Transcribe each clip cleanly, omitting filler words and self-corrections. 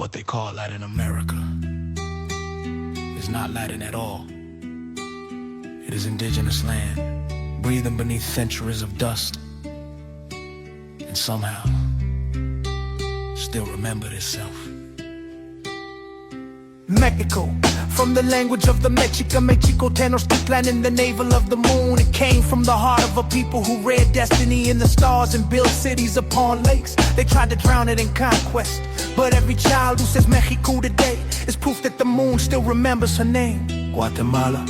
What they call Latin America is not Latin at all. It is indigenous land, breathing beneath centuries of dust, and somehow still remembered itself. Mexico, from the language of the Mexico, Tenochtitlan in the navel of the moon. It came from the heart of a people who read destiny in the stars and built cities upon lakes. They tried to drown it in conquest, but every child who says Mexico today is proof that the moon still remembers her name. Guatemala,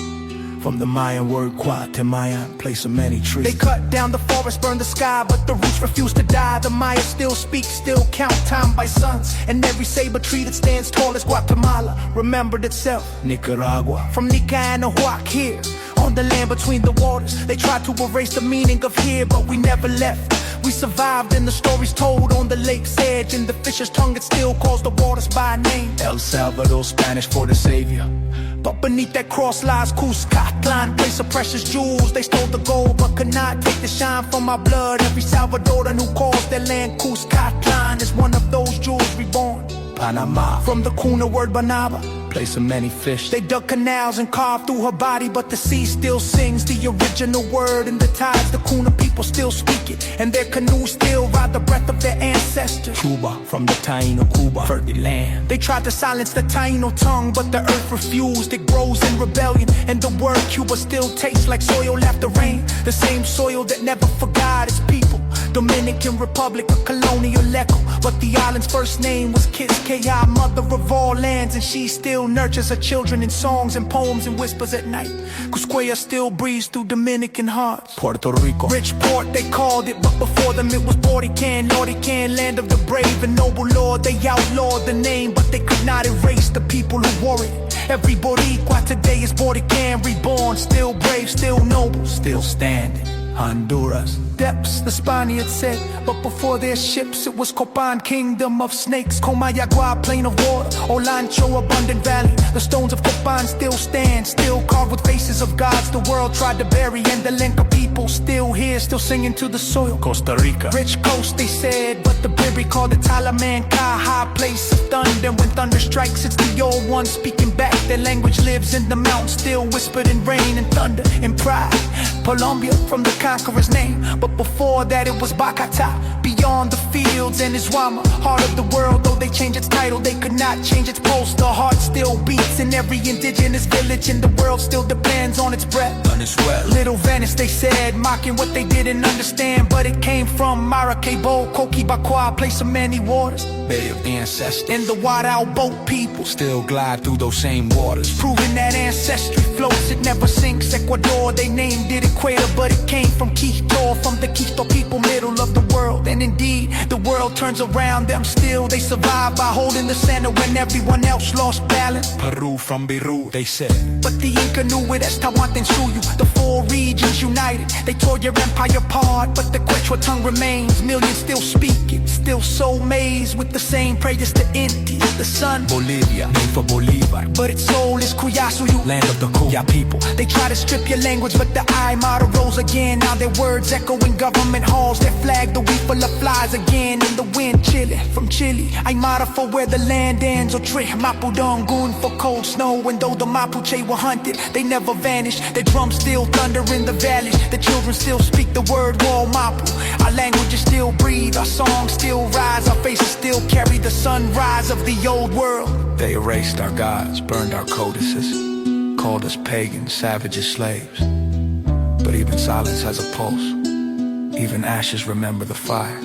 from the Mayan word Guatemayan, place of many trees. They cut down the forest, burned the sky, but the roots refuse to die. The Maya still speak, still count time by suns, and every saber tree that stands tall as Guatemala remembered itself. Nicaragua, from Nica and Oaxaca, here on the land between the waters. They tried to erase the meaning of here, but we never left. We survived in the stories told on the lake's edge, and the fisher's tongue that still calls the waters by name. El Salvador, Spanish for the savior. But beneath that cross lies Cuscatlan, place of precious jewels. They stole the gold but could not take the shine from our blood. Every Salvadoran who calls their land Cuscatlan is one of those jewels reborn. Panama, from the Kuna word Banaba, place of many fish. They dug canals and carved through her body, but the sea still sings the original word. In the tides, the Kuna people still speak it, and their canoes still ride the breath of their ancestors. Cuba, from the Taino Cuba, fertile land. They tried to silence the Taino tongue, but the earth refused. It grows in rebellion, and the word Cuba still tastes like soil after rain. The same soil that never forgot its people. Dominican Republic, a colonial echo, but the island's first name was Quisqueya, mother of all lands, and she still nurtures her children in songs and poems and whispers at night. Quisqueya still breathes through Dominican hearts. Puerto Rico, rich port they called it, but before them it was Bordican, Lordican, land of the brave and noble lord. They outlawed the name, but they could not erase the people who wore it. Every Boricua today is Bordican, reborn, still brave, still noble, still standing. Honduras, depths, the Spaniards said, but before their ships it was Copan, kingdom of snakes. Comayagua, plain of water. Olancho, abundant valley. The stones of Copan still stand, still carved with faces of gods the world tried to bury, and the Lenca people still here, still singing to the soil. Costa Rica, rich coast they said, but the Biri called it Talamanca, high place of thunder. When thunder strikes, it's the old one speaking back. Their language lives in the mountains, still whispered in rain and thunder and pride. Colombia, from the conqueror's name, but before that it was Bacata. Beyond the fields and Iswama, heart of the world. Though they changed its title, they could not change its pulse. The heart still beats in every indigenous village, and the world still depends on its breath. Venezuela, little Venice they said, mocking what they didn't understand, but it came from Maracaibo, Coquibacua, place of many waters. Bay of ancestors, and the Wadao boat people still glide through those same waters, proving that ancestry floats, it never sinks. Ecuador, they named it Equator, but it came from Quito, from the Quito people, middle of the world. And indeed, the world turns around them still. They survive by holding the center when everyone else lost balance. Peru, from Beirut, they said, but the Inca knew it as Tawantinsuyu. The four regions united, they tore your empire apart, but the Quechua tongue remains. Millions still speak it, still so amazed with the same prayers to Inti, the sun. Bolivia, named for Bolivar, but its soul is Cuyasuyu, land of the Kuya people. They try to strip your language, but the Aymara rose again. Now their words echo in government halls. Their flag, the wheat full of flies again in the wind. Chile, from Chile, Aymara for where the land ends. Or Tre, Mapudungun for cold snow. And though the Mapuche were hunted, they never vanished. Their drums still thunder in the valleys. The children still speak the word Wall Mapu. Our languages still breathe, our songs still rise. Our faces still carry the sunrise of the old world. They erased our gods, burned our codices, called us pagans, savages, slaves. But even silence has a pulse. Even ashes remember the fire.